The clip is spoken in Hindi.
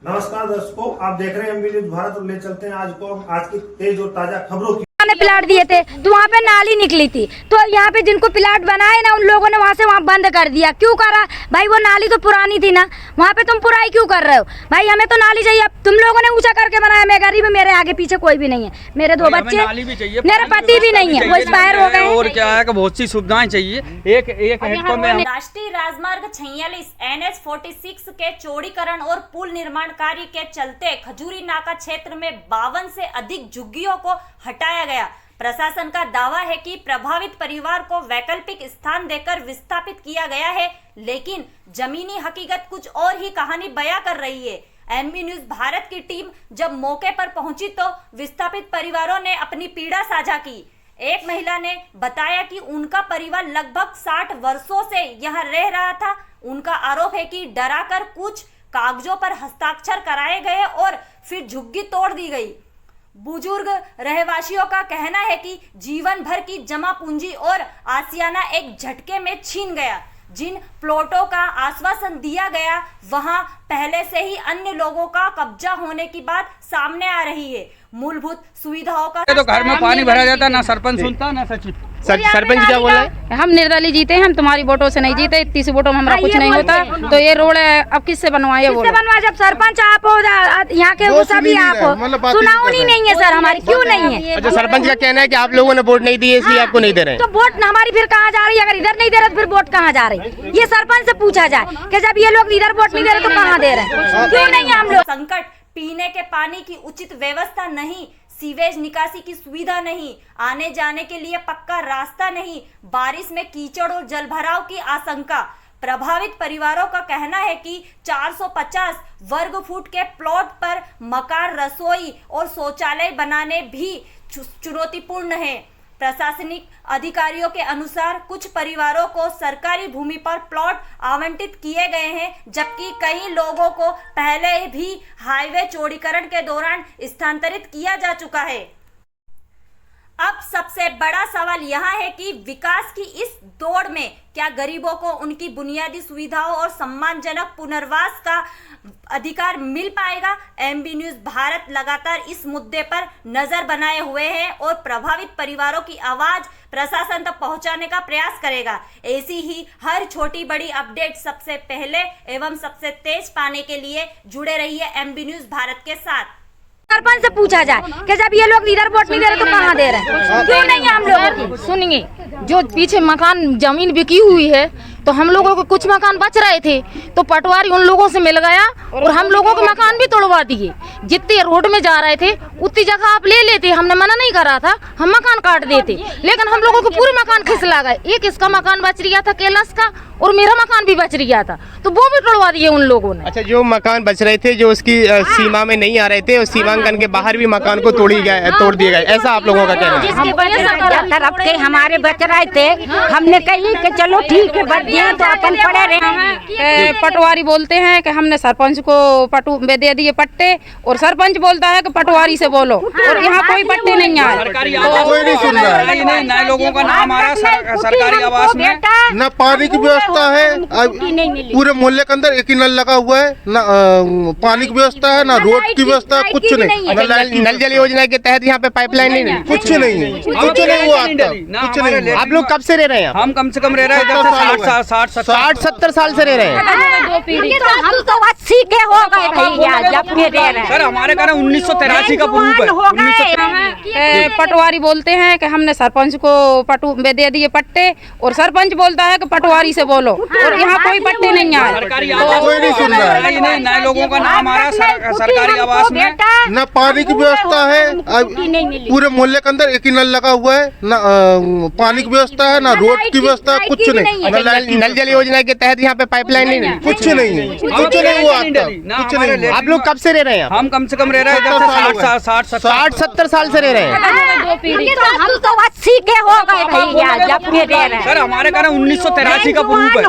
नमस्कार दर्शकों, आप देख रहे हैं एमबी न्यूज भारत और ले चलते हैं आज की तेज और ताजा खबरों की। ने प्लाट दिए थे तो वहाँ पे नाली निकली थी, तो यहाँ पे जिनको प्लाट बनाए ना उन लोगों ने वहाँ से बंद कर दिया। क्यों करा भाई? वो नाली तो पुरानी थी ना, वहाँ पे तुम पुराई क्यों कर रहे हो भाई? हमें तो नाली चाहिए। तुम लोगों ने ऊंचा करके बनाया। मैं गरीब, मेरे आगे पीछे कोई भी नहीं है, मेरे 2 बच्चे, मेरे पति भी नहीं है, वो एक्सपायर हो गए। और क्या है कि बहुत सी सुविधाएं चाहिए। एक हेडपंप में राष्ट्रीय राजमार्ग 46 NH 46 के चौड़ीकरण और पुल निर्माण कार्य के चलते खजूरी नाका क्षेत्र में 52 से अधिक झुग्गियों को हटाया गया। प्रशासन का दावा है कि प्रभावित परिवार को वैकल्पिक स्थान देकर विस्थापित किया गया है, लेकिन जमीनी हकीकत कुछ और ही कहानी बयां कर रही है। एमबी न्यूज भारत की टीम जब मौके पर पहुंची तो विस्थापित परिवारों ने अपनी पीड़ा साझा की। एक महिला ने बताया कि उनका परिवार लगभग 60 वर्षों से यहाँ रह रहा था। उनका आरोप है कि डराकर कुछ कागजों पर हस्ताक्षर कराए गए और फिर झुग्गी तोड़ दी गई। बुजुर्ग रहवासियों का कहना है कि जीवन भर की जमा पूंजी और आसियाना एक झटके में छीन गया। जिन प्लॉटों का आश्वासन दिया गया वहां पहले से ही अन्य लोगों का कब्जा होने की बात सामने आ रही है। मूलभूत सुविधाओं का तो घर में पानी भरा जाता, ना सरपंच सुनता ना सचिव। सरपंच क्या बोल रहा है? हम निर्दलीय जीते हैं, हम तुम्हारी वोटों से नहीं जीते, इतनी सी वोटों में हमारा कुछ नहीं होता। तो ये रोड अब किससे बनवाए? वो बनवा जब सरपंच आप हो, यहाँ के वो सभी आप हो, सुनाई नहीं है सर हमारी। क्यों नहीं है? अच्छा, सरपंच का कहना है कि आप लोगों ने वोट नहीं दिए इसलिए आपको नहीं दे रहे हैं। तो वोट हमारी फिर कहाँ जा रही है? अगर इधर नहीं दे रहे तो फिर वोट कहाँ जा रही? ये सरपंच से पूछा जाए कि जब ये लोग इधर वोट नहीं दे रहे तो कहाँ दे रहे हैं? क्यों नहीं है? हम लोग संकट, पीने के पानी की उचित व्यवस्था नहीं, सीवेज निकासी की सुविधा नहीं, आने जाने के लिए पक्का रास्ता नहीं, बारिश में कीचड़ और जलभराव की आशंका। प्रभावित परिवारों का कहना है कि 450 वर्ग फुट के प्लॉट पर मकान, रसोई और शौचालय बनाने भी चुनौतीपूर्ण है। प्रशासनिक अधिकारियों के अनुसार कुछ परिवारों को सरकारी भूमि पर प्लॉट आवंटित किए गए हैं, जबकि कई लोगों को पहले भी हाईवे चौड़ीकरण के दौरान स्थानांतरित किया जा चुका है। अब सबसे बड़ा सवाल यहाँ है कि विकास की इस दौड़ में क्या गरीबों को उनकी बुनियादी सुविधाओं और सम्मानजनक पुनर्वास का अधिकार मिल पाएगा? एमबी न्यूज भारत लगातार इस मुद्दे पर नजर बनाए हुए है और प्रभावित परिवारों की आवाज प्रशासन तक पहुंचाने का प्रयास करेगा। ऐसी ही हर छोटी बड़ी अपडेट सबसे पहले एवं सबसे तेज पाने के लिए जुड़े रहिए एमबी न्यूज भारत के साथ। सरपंच से पूछा जाए कि जब ये लोग इधर वोट नहीं दे रहे तो कहाँ दे रहे हैं? क्यों नहीं है? हम लोगों की सुनिए, जो पीछे मकान जमीन बिकी हुई है तो हम लोगों को कुछ मकान बच रहे थे तो पटवारी उन लोगों से मिल गया और हम लोगों के मकान भी तोड़वा दिए। जितने रोड में जा रहे थे उतनी जगह आप ले लेते, हमने मना नहीं करा था, हम मकान काट देते, लेकिन हम लोगों को पूरे मकान खिसला गए। एक इसका मकान बच रिया था कैलाश का और मेरा मकान भी बच रिया था, तो वो भी तोड़वा दिए उन लोगों ने। अच्छा, जो मकान बच रहे थे, जो उसकी सीमा में नहीं आ रहे थे, उस सीमांकन के बाहर भी मकान को तोड़ दिए गए, ऐसा आप लोगों का कहना है? तरफ के हमारे बच रहे थे, हमने कही कि चलो ठीक है बच दिए तो अपन पड़े रहे। पटवारी बोलते हैं कि हमने सरपंच को पटू दे दिए पट्टे और सरपंच बोलता है कि पटवारी से बोलो, और यहाँ कोई पट्टे नहीं आए। कोई नहीं सुन रहा है। नए लोगों का नाम आ रहा सरकारी आवास में, न पानी की व्यवस्था है, पूरे मोहल्ले के अंदर एक ही नल लगा हुआ है, न पानी की व्यवस्था है, न रोड की व्यवस्था, कुछ नहीं। नल जल योजना के तहत यहाँ पे पाइपलाइन नहीं, कुछ नहीं हुआ, कुछ नहीं। आप लोग कब से रह रहे हैं? हम कम से कम रह रहे हैं 60-70 साल से रह रहे हैं। हम तो 80 के हो गए भैया जब के रह रहे हैं। सर हमारे घर 1983 का प्रूफ है। पटवारी बोलते हैं कि हमने सरपंच को पटू दे दिए पट्टे और सरपंच बोलता है कि पटवारी से बोलो, और यहाँ कोई पट्टे नहीं आए। कोई नहीं सुन रहा है। नए लोगों का नाम आ रहा सरकारी आवास में, न पानी की व्यवस्था है, पूरे मोहल्ले के अंदर एक ही नल लगा हुआ है, न पानी की व्यवस्था है, न रोड की व्यवस्था, कुछ नहीं। नल जल योजना के तहत यहाँ पे पाइपलाइन नहीं, कुछ नहीं हुआ। आप लोग कब से रह रहे हैं? हम कम से कम रह रहे हैं 60-70 साल से रह रहे हैं। हम तो 80 के हो गए भैया जब के रह रहे हैं। सर हमारे घर 1983 का प्रूफ है।